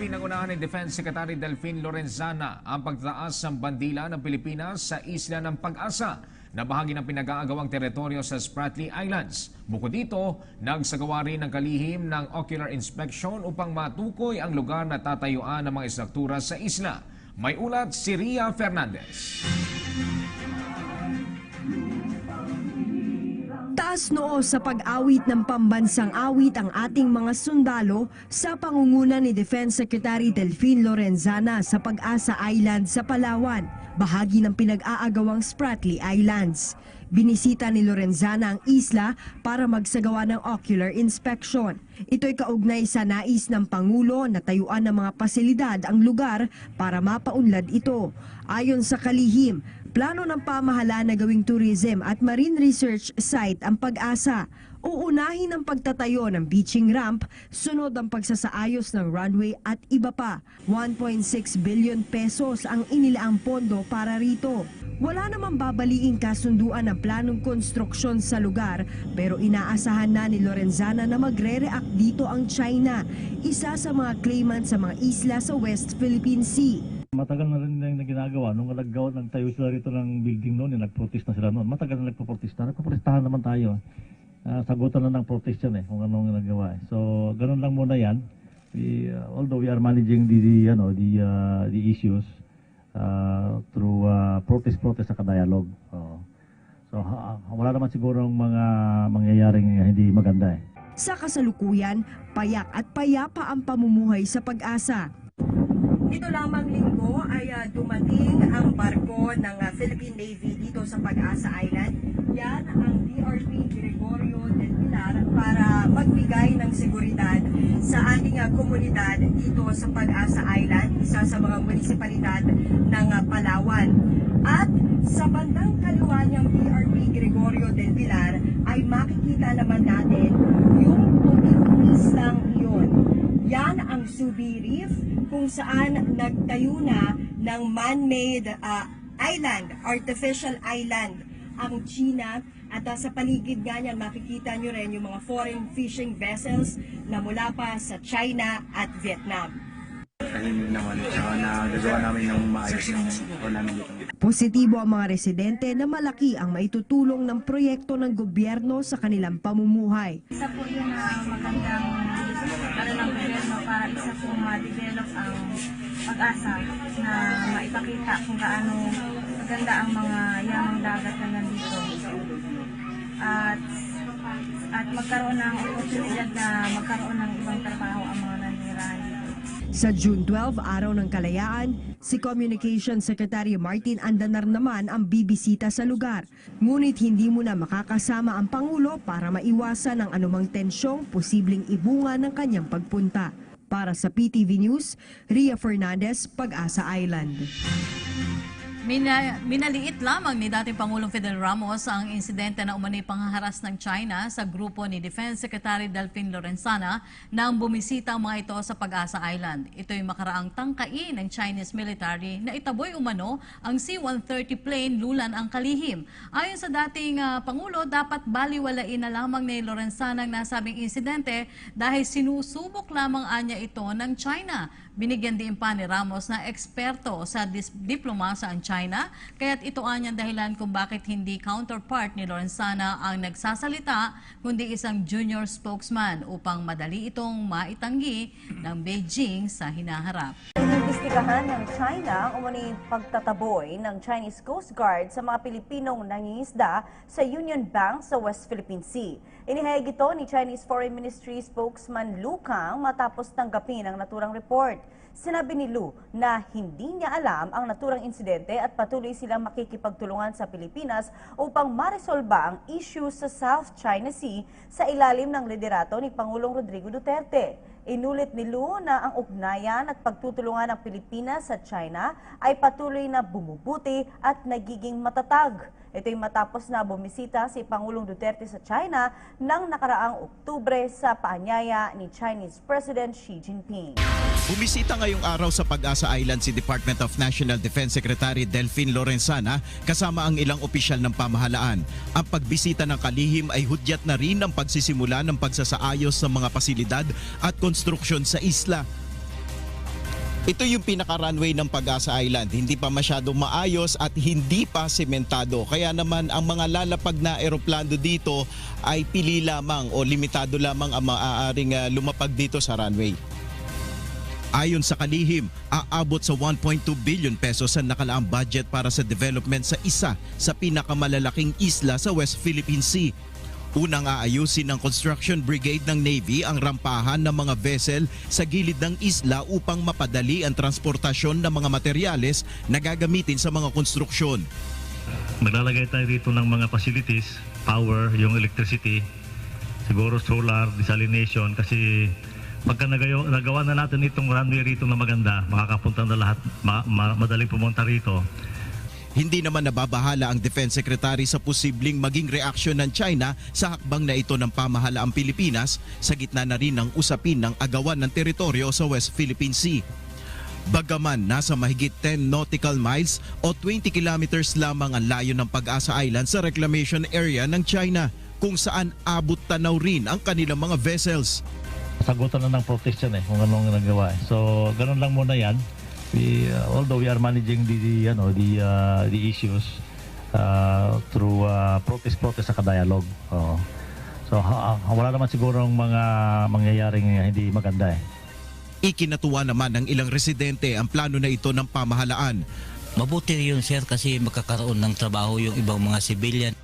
Pinangunahan ni Defense Secretary Delfin Lorenzana ang pagtataas ng bandila ng Pilipinas sa isla ng Pag-asa na bahagi ng pinag-aagawang teritoryo sa Spratly Islands. Bukod dito, nagsagawa rin ng kalihim ng ocular inspection upang matukoy ang lugar na tatayuan ng mga istruktura sa isla. May ulat si Ria Fernandez. Taas noo sa pag-awit ng pambansang awit ang ating mga sundalo sa pangunguna ni Defense Secretary Delfin Lorenzana sa Pag-asa Island sa Palawan, bahagi ng pinag-aagawang Spratly Islands. Binisita ni Lorenzana ang isla para magsagawa ng ocular inspection. Ito'y kaugnay sa nais ng Pangulo na tayuan ng mga pasilidad ang lugar para mapaunlad ito. Ayon sa kalihim, plano ng pamahalaan na gawing tourism at marine research site ang Pag-asa. Uunahin ang pagtatayo ng beaching ramp, sunod ang pagsasaayos ng runway at iba pa. 1.6 billion pesos ang inilaang pondo para rito. Wala namang babaliing kasunduan ng planong konstruksyon sa lugar, pero inaasahan na ni Lorenzana na magre-react dito ang China, isa sa mga claimant sa mga isla sa West Philippine Sea. Matagal na rin na ginagawa. Nung nagtayo sila rito ng building noon, nagprotest na sila noon. Matagal na nagpo-protesta. Nagpo-protestahan naman tayo. Sagutan na ng protest yan kung anong nagawa. So, ganun lang muna yan. Although we are managing the issues through protest sa dialogue. So, wala naman siguro mga mangyayaring hindi maganda . Sa kasalukuyan, payak at payapa ang pamumuhay sa Pag-asa. Ito lamang linggo ay dumating ang barko ng Philippine Navy dito sa Pag-asa Island. Yan ang DRP Gregorio del Pilar para magbigay ng seguridad sa ating komunidad dito sa Pag-asa Island, isa sa mga munisipalidad ng Palawan. At sa bandang kaliwa niyang DRP Gregorio del Pilar ay makikita naman natin yung puting islang iyon. Yan ang Subi Reef, kung saan nagtayo na ng man-made island, artificial island ang China. At sa paligid nga niyan makikita nyo rin yung mga foreign fishing vessels na mula pa sa China at Vietnam. Tahimik naman, saka nagagawa namin ng maayos ng namin dito. Positibo ang mga residente na malaki ang maitutulong ng proyekto ng gobyerno sa kanilang pamumuhay. Isa po yun na magandang ng gobyerno para isa po ma-develop ang Pag-asa na maipakita kung gaano maganda ang mga yamang dagat na nandito. At magkaroon ng oportunidad na magkaroon ng ibang trabaho ang mga nanirahan dito. Sa June 12, Araw ng Kalayaan, si Communications Secretary Martin Andanar naman ang bibisita sa lugar. Ngunit hindi muna makakasama ang Pangulo para maiwasan ang anumang tensyong posibleng ibunga ng kanyang pagpunta. Para sa PTV News, Ria Fernandez, Pag-asa Island. Minaliit lamang ni dating Pangulong Fidel Ramos ang insidente na umano'y panghaharas ng China sa grupo ni Defense Secretary Delfin Lorenzana nang bumisita ang mga ito sa Pag-asa Island. Ito'y makaraang tangkain ng Chinese military na itaboy umano ang C-130 plane lulan ang kalihim. Ayon sa dating Pangulo, dapat baliwalain na lamang ni Lorenzana ang nasabing insidente dahil sinusubok lamang anya ito ng China. Binigyan din pa ni Ramos na eksperto sa diplomasa ang China, kaya't ito anyang dahilan kung bakit hindi counterpart ni Lorenzana ang nagsasalita, kundi isang junior spokesman upang madali itong maitanggi ng Beijing sa hinaharap. Inimbestigahan ng China ang umuning pagtataboy ng Chinese Coast Guard sa mga Pilipinong nangingisda sa Union Bank sa West Philippine Sea. Inihayag ito ni Chinese Foreign Ministry spokesman Lu Kang matapos tanggapin ang naturang report. Sinabi ni Lu na hindi niya alam ang naturang insidente at patuloy silang makikipagtulungan sa Pilipinas upang maresolba ang issue sa South China Sea sa ilalim ng liderato ni Pangulong Rodrigo Duterte. Inulit ni Lu na ang ugnayan at pagtutulungan ng Pilipinas sa China ay patuloy na bumubuti at nagiging matatag. Ito'y matapos na bumisita si Pangulong Duterte sa China nang nakaraang Oktubre sa paanyaya ni Chinese President Xi Jinping. Bumisita ngayong araw sa Pag-asa Island si Department of National Defense Secretary Delfin Lorenzana kasama ang ilang opisyal ng pamahalaan. Ang pagbisita ng kalihim ay hudyat na rin ang pagsisimula ng pagsasaayos ng mga pasilidad at konstruksyon sa isla. Ito yung pinaka-runway ng Pag-asa Island. Hindi pa masyadong maayos at hindi pa sementado. Kaya naman ang mga lalapag na eroplano dito ay pili lamang o limitado lamang ang maaaring lumapag dito sa runway. Ayon sa kalihim, aabot sa 1.2 billion pesos ang nakalaang budget para sa development sa isa sa pinakamalalaking isla sa West Philippine Sea. Unang aayusin ng Construction Brigade ng Navy ang rampahan ng mga vessel sa gilid ng isla upang mapadali ang transportasyon ng mga materyales na gagamitin sa mga konstruksyon. Maglalagay tayo dito ng mga facilities, power, yung electricity, siguro solar, desalination, kasi pagka nagawa na natin itong runway rito na maganda, makakapunta na lahat, madaling pumunta rito. Hindi naman nababahala ang Defense Secretary sa posibleng maging reaksyon ng China sa hakbang na ito ng pamahalaang Pilipinas sa gitna na rin ng usapin ng agawan ng teritoryo sa West Philippine Sea. Bagaman nasa mahigit 10 nautical miles o 20 kilometers lamang ang layo ng Pag-asa Island sa reclamation area ng China, kung saan abot tanaw rin ang kanilang mga vessels. Sagutan na ng protest yan kung anong nagawa. So, ganun lang muna yan. Although we are managing the issues through protest sa dialogue. So wala naman siguro mga mangyayaring hindi maganda Ikinatuwa naman ng ilang residente ang plano na ito ng pamahalaan. Mabuti yun, sir, kasi makakaroon ng trabaho yung ibang mga civilian.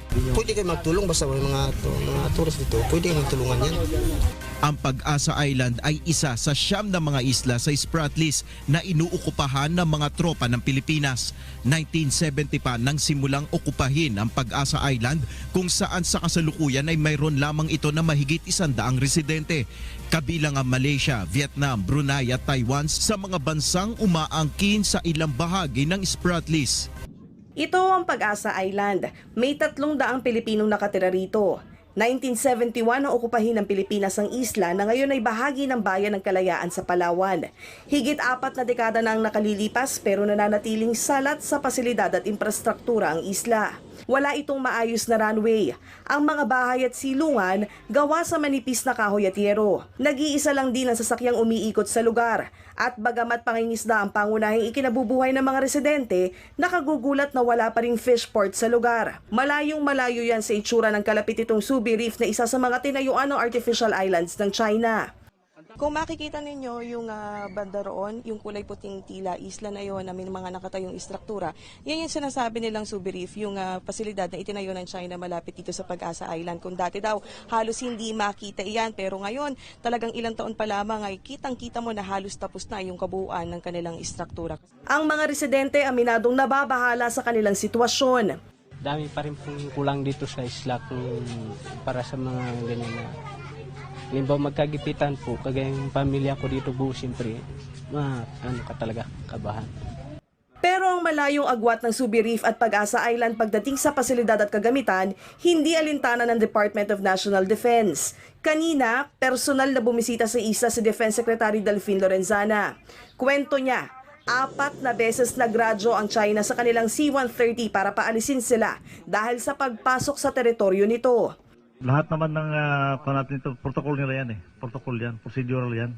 Pwede kayo magtulong basta may mga tourist dito. Pwede kayo magtulungan yan. Ang Pag-asa Island ay isa sa 9 na mga isla sa Spratlys na inuukupahan ng mga tropa ng Pilipinas. 1970 pa nang simulang okupahin ang Pag-asa Island, kung saan sa kasalukuyan ay mayroon lamang ito na mahigit 100 residente. Kabilang ang Malaysia, Vietnam, Brunei at Taiwan sa mga bansang umaangkin sa ilang bahagi ng Spratlys. Ito ang Pag-asa Island. May 300 Pilipinong nakatira rito. 1971 nang okupahin ng Pilipinas ang isla na ngayon ay bahagi ng Bayan ng Kalayaan sa Palawan. Higit 4 na dekada na ang nakalilipas pero nananatiling salat sa pasilidad at infrastruktura ang isla. Wala itong maayos na runway. Ang mga bahay at silungan gawa sa manipis na kahoy at yero. Nag-iisa lang din ang sasakyang umiikot sa lugar. At bagamat pangingisda ang pangunahing ikinabubuhay ng mga residente, nakagugulat na wala pa ring fish port sa lugar. Malayong malayo yan sa itsura ng kalapit itong Subi Reef na isa sa mga tinayuan ng artificial islands ng China. Kung makikita ninyo yung banda roon, yung kulay puting tila, isla na yon na may mga nakatayong istruktura, yan yung sinasabi nilang Subi Reef, yung pasilidad na itinayo ng China malapit dito sa Pag-asa Island. Kung dati daw halos hindi makita iyan, pero ngayon talagang ilang taon pa lamang ay kitang-kita mo na halos tapos na yung kabuuan ng kanilang istruktura. Ang mga residente aminadong nababahala sa kanilang sitwasyon. Dami pa rin pong kulang dito sa isla para sa mga ganyan na limbaw magkagipitan po, kagaya yung pamilya ko dito po, siyempre, talaga, kabahan. Pero ang malayong agwat ng Subi Reef at Pag-asa Island pagdating sa pasilidad at kagamitan, hindi alintana ng Department of National Defense. Kanina, personal na bumisita sa isla si Defense Secretary Delfin Lorenzana. Kwento niya, 4 na beses nagradyo ang China sa kanilang C-130 para paalisin sila dahil sa pagpasok sa teritoryo nito. Lahat naman ng natin ito, protocol nila yan Protocol yan, procedural yan.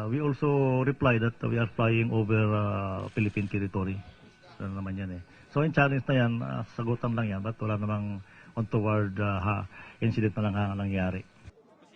We also reply that we are flying over Philippine territory. So naman yan So yung challenge na yan, sagutan lang yan, but wala namang untoward incident na lang nangyari.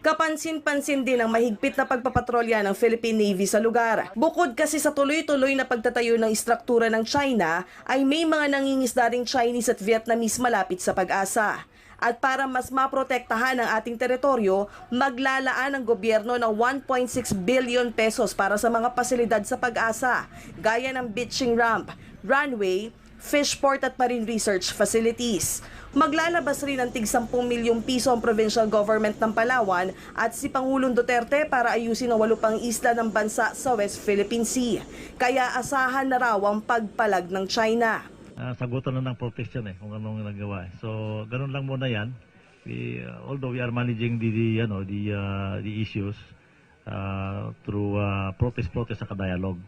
Kapansin-pansin din ang mahigpit na pagpapatrolya ng Philippine Navy sa lugar. Bukod kasi sa tuloy-tuloy na pagtatayo ng istruktura ng China, ay may mga nangingisda ring Chinese at Vietnamese malapit sa Pag-asa. At para mas maprotektahan ang ating teritoryo, maglalaan ang gobyerno ng 1.6 billion pesos para sa mga pasilidad sa Pag-asa, gaya ng beaching ramp, runway, fish port at marine research facilities. Maglalabas rin ng tig 10 milyong piso ang provincial government ng Palawan at si Pangulong Duterte para ayusin ang 8 pang isla ng bansa sa West Philippine Sea. Kaya asahan na raw ang pagpalag ng China. Sagutan na ng protest yan kung anong nagawa. So, ganun lang muna yan. Although we are managing the issues through protest sa dialogue.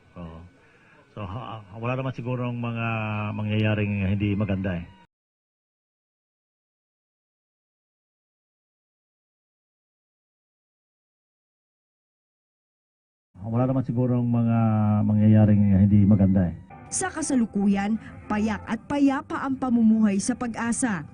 So, wala naman siguro mga mangyayaring hindi maganda Wala naman sigurong mga mangyayaring hindi maganda eh. Sa kasalukuyan, payak at payapa ang pamumuhay sa Pag-asa.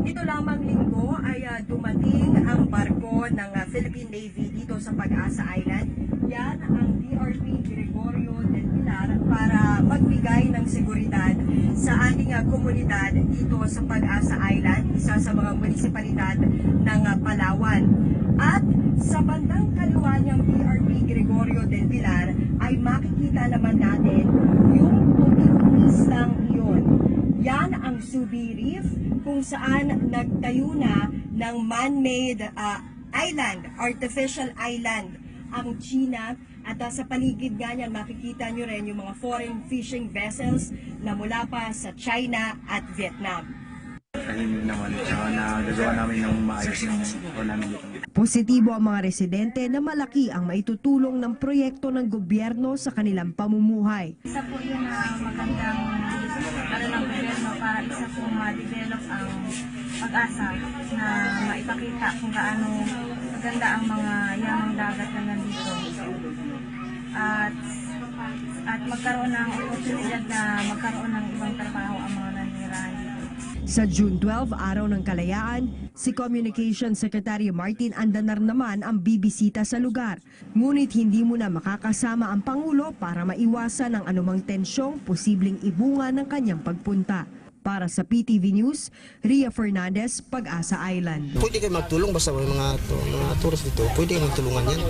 Ito lamang linggo ay dumating ang barko ng Philippine Navy dito sa Pag-asa Island. Yan ang DRP Gregorio del Pilar para magbigay ng seguridad sa ating komunidad dito sa Pag-asa Island, isa sa mga munisipalidad ng Palawan. At sa bandang kaliwa niyang DRP Gregorio del Pilar ay makikita naman natin yung puting islang iyon. Yan ang Subi Reef kung saan nagtayo na ng man-made island, artificial island ang China. At sa paligid nga niyan makikita nyo rin yung mga foreign fishing vessels na mula pa sa China at Vietnam. Tahimik naman, tsaka nagagawa namin ng maayos ng namin dito. Positibo ang mga residente na malaki ang maitutulong ng proyekto ng gobyerno sa kanilang pamumuhay. Isa po yun na magandang ng gobyerno para isa pong ma-develop ang Pag-asa na maipakita kung gaano maganda ang mga yamang dagat na nandito. At magkaroon ng oportunidad na magkaroon ng ibang trabaho ang mga nanirahan dito. Sa June 12, Araw ng Kalayaan, si Communications Secretary Martin Andanar naman ang bibisita sa lugar. Ngunit hindi muna makakasama ang Pangulo para maiwasan ang anumang tensyong posibleng ibunga ng kanyang pagpunta. Para sa PTV News, Ria Fernandez, Pag-asa Island. Pwede kayo magtulong basta may mga tourist dito. Pwede kayo magtulungan yan.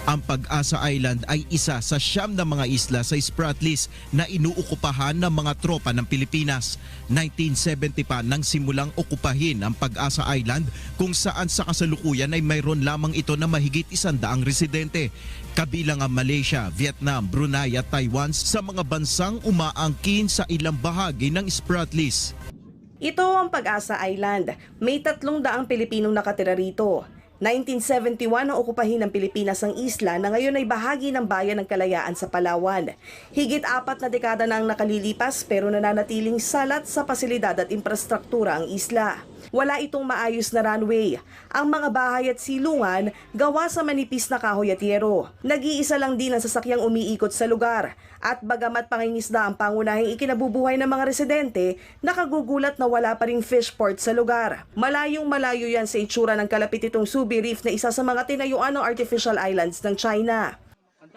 Ang Pag-asa Island ay isa sa 9 na mga isla sa Spratlys na inuukupahan ng mga tropa ng Pilipinas. 1970 pa nang simulang okupahin ang Pag-asa Island kung saan sa kasalukuyan ay mayroon lamang ito na mahigit 100 residente. Kabilang ang Malaysia, Vietnam, Brunei at Taiwan sa mga bansang umaangkin sa ilang bahagi ng Spratlys. Ito ang Pag-asa Island. May 300 Pilipinong nakatira rito. 1971 ang okupahin ng Pilipinas ang isla na ngayon ay bahagi ng Bayan ng Kalayaan sa Palawan. Higit 4 na dekada na ang nakalilipas pero nananatiling salat sa pasilidad at infrastruktura ang isla. Wala itong maayos na runway. Ang mga bahay at silungan gawa sa manipis na kahoy at yero. Nag-iisa lang din ang sasakyang umiikot sa lugar. At bagamat pangingisda ang pangunahing ikinabubuhay ng mga residente, nakagugulat na wala pa ring fish port sa lugar. Malayong malayo yan sa itsura ng kalapit itong Subi Reef na isa sa mga tinayuan ng artificial islands ng China.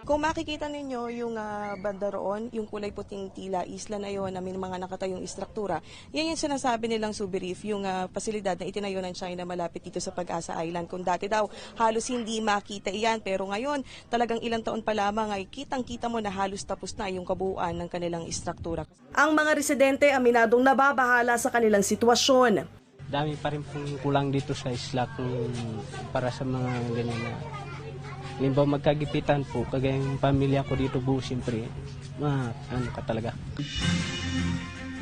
Kung makikita ninyo yung banda roon, yung kulay puting tila, isla na yon na may mga nakatayong istruktura, yan yung sinasabi nilang Subi Reef, yung pasilidad na itinayo ng China malapit dito sa Pag-asa Island. Kung dati daw halos hindi makita iyan, pero ngayon talagang ilang taon pa lamang ay kitang-kita mo na halos tapos na yung kabuuan ng kanilang istruktura. Ang mga residente aminadong nababahala sa kanilang sitwasyon. Dami pa rin pong kulang dito sa isla para sa mga ganyan na limbaw magkagipitan po, kagaya yung pamilya ko dito po, siyempre, ano ka talaga.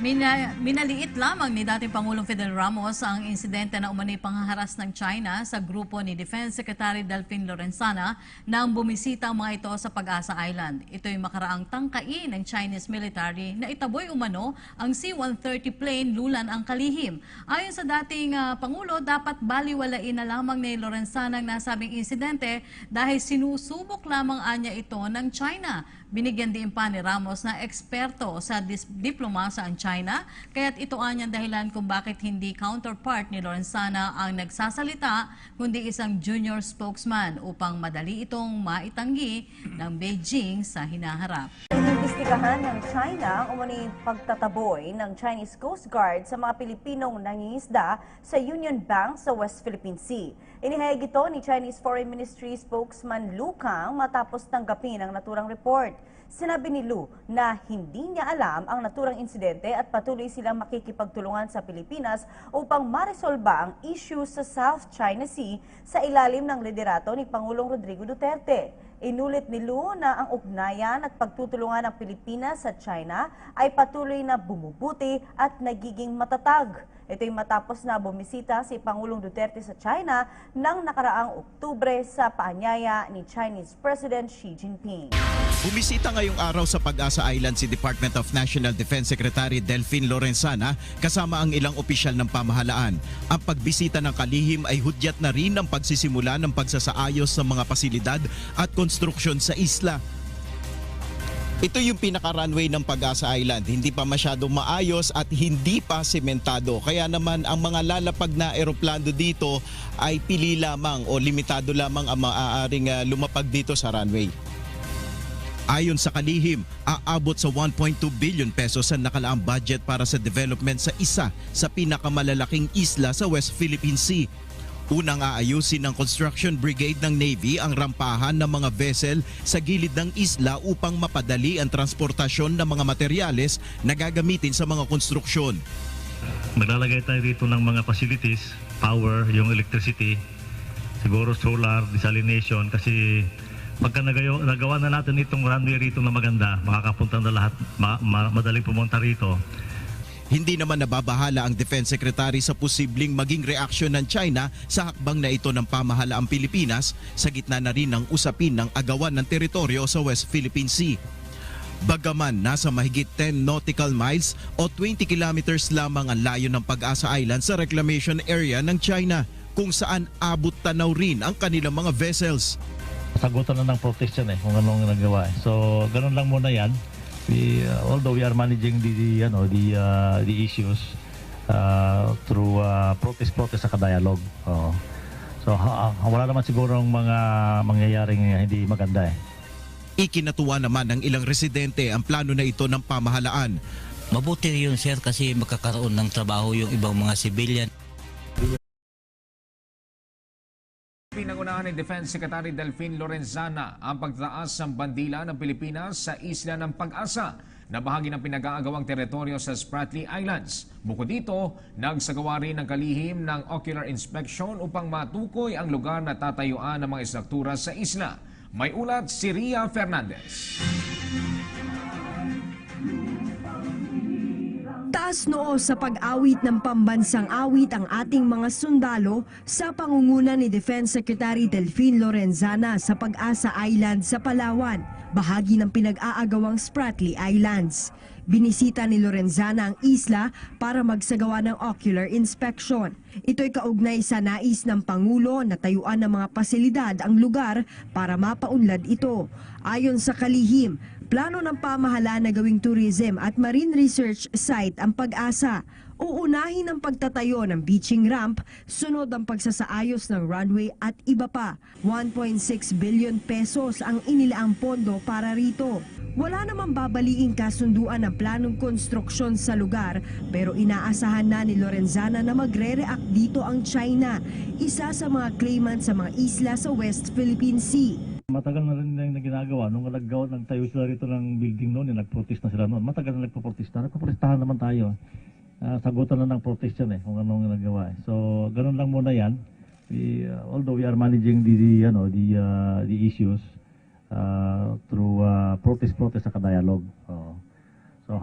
Minaliit lamang ni dating Pangulong Fidel Ramos ang insidente na umano'y panghaharas ng China sa grupo ni Defense Secretary Delfin Lorenzana nang bumisita ang mga ito sa Pag-asa Island. Ito'y makaraang tangkain ng Chinese military na itaboy umano ang C-130 plane lulan ang kalihim. Ayon sa dating Pangulo, dapat baliwalain na lamang ni Lorenzana ang nasabing insidente dahil sinusubok lamang anya ito ng China. Binigyan din pa ni Ramos na eksperto sa diplomasa ang China, kaya't ito anyang dahilan kung bakit hindi counterpart ni Lorenzana ang nagsasalita, kundi isang junior spokesman upang madali itong maitanggi ng Beijing sa hinaharap. Inimbestigahan ng China ang umano'y pagtataboy ng Chinese Coast Guard sa mga Pilipinong nangingisda sa Union Bank sa West Philippine Sea. Inihayag ito ni Chinese Foreign Ministry spokesman Lu Kang matapos tanggapin ang naturang report. Sinabi ni Lu na hindi niya alam ang naturang insidente at patuloy silang makikipagtulungan sa Pilipinas upang maresolba ang issue sa South China Sea sa ilalim ng liderato ni Pangulong Rodrigo Duterte. Inulit ni Lu na ang ugnayan at pagtutulungan ng Pilipinas sa China ay patuloy na bumubuti at nagiging matatag. Ito'y matapos na bumisita si Pangulong Duterte sa China nang nakaraang Oktubre sa paanyaya ni Chinese President Xi Jinping. Bumisita ngayong araw sa Pag-asa Island si Department of National Defense Secretary Delfin Lorenzana kasama ang ilang opisyal ng pamahalaan. Ang pagbisita ng kalihim ay hudyat na rin ng pagsisimula ng pagsasaayos sa mga pasilidad at konstruksyon sa isla. Ito yung pinaka-runway ng Pag-asa Island. Hindi pa masyadong maayos at hindi pa sementado. Kaya naman ang mga lalapag na eroplano dito ay pili lamang o limitado lamang ang maaaring lumapag dito sa runway. Ayon sa kalihim, aabot sa 1.2 billion pesos ang nakalaang budget para sa development sa isa sa pinakamalalaking isla sa West Philippine Sea. Unang aayusin ng Construction Brigade ng Navy ang rampahan ng mga vessel sa gilid ng isla upang mapadali ang transportasyon ng mga materyales na gagamitin sa mga konstruksyon. Maglalagay tayo dito ng mga facilities, power, yung electricity, siguro solar, desalination, kasi pagka nagawa na natin itong runway rito na maganda, makakapunta na lahat, madaling pumunta rito. Hindi naman nababahala ang Defense Secretary sa posibleng maging reaksyon ng China sa hakbang na ito ng pamahalaang Pilipinas sa gitna na rin ng usapin ng agawan ng teritoryo sa West Philippine Sea. Bagaman nasa mahigit 10 nautical miles o 20 kilometers lamang ang layo ng Pag-asa Island sa reclamation area ng China, kung saan abot tanaw rin ang kanilang mga vessels. Sagutan na ng protest yan kung anong nagawa. So, ganun lang muna yan. Although we are managing the issues through protest sa dialogue. So, wala naman siguro mga mangyayaring hindi maganda Ikinatuwa naman ng ilang residente ang plano na ito ng pamahalaan. Mabuti yun, sir, kasi magkakaroon ng trabaho yung ibang mga civilian. Pinangunahan ni Defense Secretary Delfin Lorenzana ang pagtaas ng bandila ng Pilipinas sa isla ng Pag-asa na bahagi ng pinag-aagawang teritoryo sa Spratly Islands. Bukod dito, nagsagawa rin ng kalihim ng ocular inspection upang matukoy ang lugar na tatayuan ng mga istruktura sa isla. May ulat si Ria Fernandez. Taas noo sa pag-awit ng pambansang awit ang ating mga sundalo sa pangunguna ni Defense Secretary Delfin Lorenzana sa Pag-asa Island sa Palawan, bahagi ng pinag-aagawang Spratly Islands. Binisita ni Lorenzana ang isla para magsagawa ng ocular inspection. Ito'y kaugnay sa nais ng Pangulo na tayuan ng mga pasilidad ang lugar para mapaunlad ito. Ayon sa kalihim, plano ng pamahalaan na gawing tourism at marine research site ang Pag-asa. Uunahin ang pagtatayo ng beaching ramp, sunod ang pagsasaayos ng runway at iba pa. 1.6 billion pesos ang inilaang pondo para rito. Wala namang babaliing kasunduan ng planong konstruksyon sa lugar, pero inaasahan na ni Lorenzana na magre-react dito ang China, isa sa mga claimant sa mga isla sa West Philippine Sea. Matagal na rin na ginagawa. Nung nagtayo sila rito ng building noon, nag-protest na sila noon. Matagal na nagpo-protestahan naman tayo. Sagutan na ng protest yan kung anong nagawa. So, ganun lang muna yan. Although we are managing the issues through protest sa dialogue. So,